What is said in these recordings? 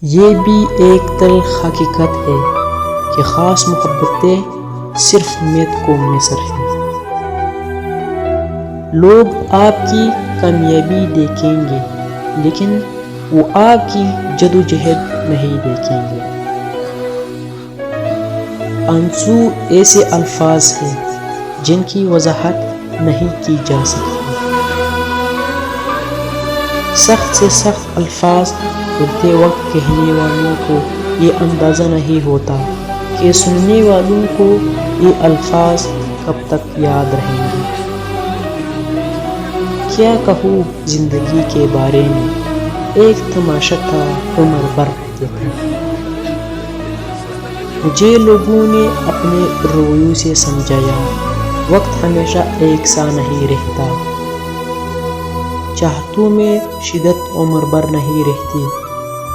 یہ بھی ایک تلخ حقیقت ہے کہ خاص محبتیں صرف امید کو میسر ہیں۔ لوگ آپ کی کامیابی دیکھیں گے لیکن وہ آپ کی جدوجہد نہیں دیکھیں گے۔ آنسو ایسے الفاظ ہیں جن کی وضاحت نہیں کی جا سکتی۔ سخت سے سخت الفاظ بولتے وقت کہنے والوں کو یہ اندازہ نہیں ہوتا کہ سننے والوں کو یہ الفاظ کب تک یاد رہیں گے۔ کیا کہوں زندگی کے بارے میں، ایک تماشا تھا عمر بھر دیکھا۔ مجھے لوگوں نے اپنے رویوں سے سمجھایا، وقت ہمیشہ ایک سا نہیں رہتا۔ چاہتوں میں شدت عمر بھر نہیں رہتی،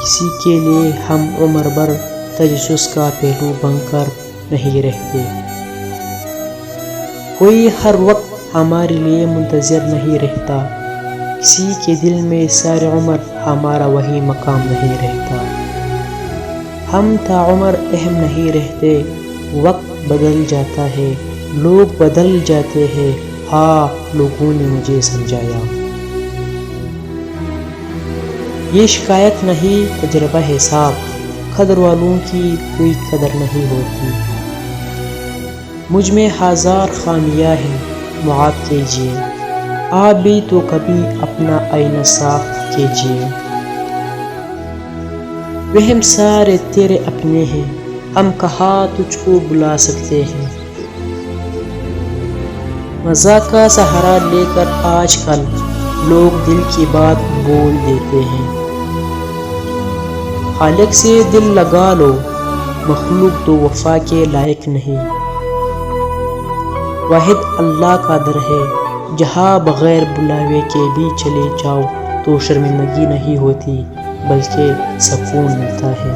کسی کے لیے ہم عمر بھر تجسس کا پہلو بن کر نہیں رہتے۔ کوئی ہر وقت ہمارے لیے منتظر نہیں رہتا، کسی کے دل میں ساری عمر ہمارا وہی مقام نہیں رہتا۔ ہم تا عمر اہم نہیں رہتے، وقت بدل جاتا ہے، لوگ بدل جاتے ہیں۔ ہاں، لوگوں نے مجھے سمجھایا۔ یہ شکایت نہیں، تجربہ ہے صاف، قدر والوں کی کوئی قدر نہیں ہوتی۔ مجھ میں ہزار خامیاں ہیں، معاف کیجیے، آپ بھی تو کبھی اپنا آئینہ صاف کیجیے۔ وہم سارے تیرے اپنے ہیں، ہم کہاں تجھ کو بلا سکتے ہیں۔ مزاح کا سہارا لے کر آج کل لوگ دل کی بات بول دیتے ہیں۔ خالق سے دل لگا لو، مخلوق تو وفا کے لائق نہیں۔ واحد اللہ کا در ہے، جہاں بغیر بلاوے کے بھی چلے جاؤ تو شرمندگی نہیں ہوتی بلکہ سکون ملتا ہے۔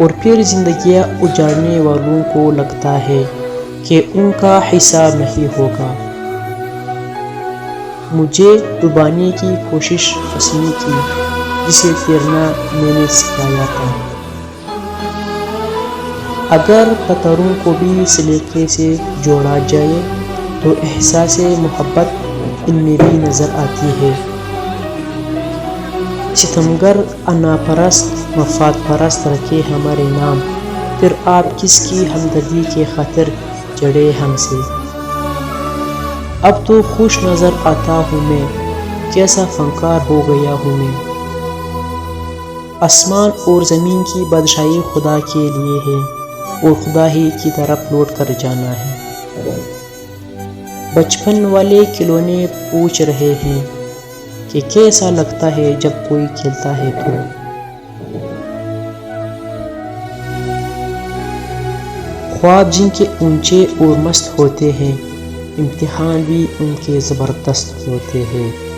اور پھر زندگیاں اجاڑنے والوں کو لگتا ہے کہ ان کا حساب نہیں ہوگا۔ مجھے ڈوبانے کی کوشش اس نے کی جسے تیرنا میں نے سکھایا تھا۔ اگر قطروں کو بھی سلیقے سے جوڑا جائے تو احساس محبت ان میں بھی نظر آتی ہے۔ ستمگر انا پرست مفاد پرست رکھے ہمارے نام، پھر آپ کس کی ہمدردی کے خاطر جڑے ہم سے۔ اب تو خوش نظر آتا ہوں میں، کیسا فنکار ہو گیا ہوں میں۔ آسمان اور زمین کی بادشاہی خدا کے لیے ہے اور خدا ہی کی طرف لوٹ کر جانا ہے۔ بچپن والے کھلونے پوچھ رہے ہیں کہ کیسا لگتا ہے جب کوئی کھیلتا ہے تو۔ خواب جن کے اونچے اور مست ہوتے ہیں، امتحان بھی ان کے زبردست ہوتے ہیں۔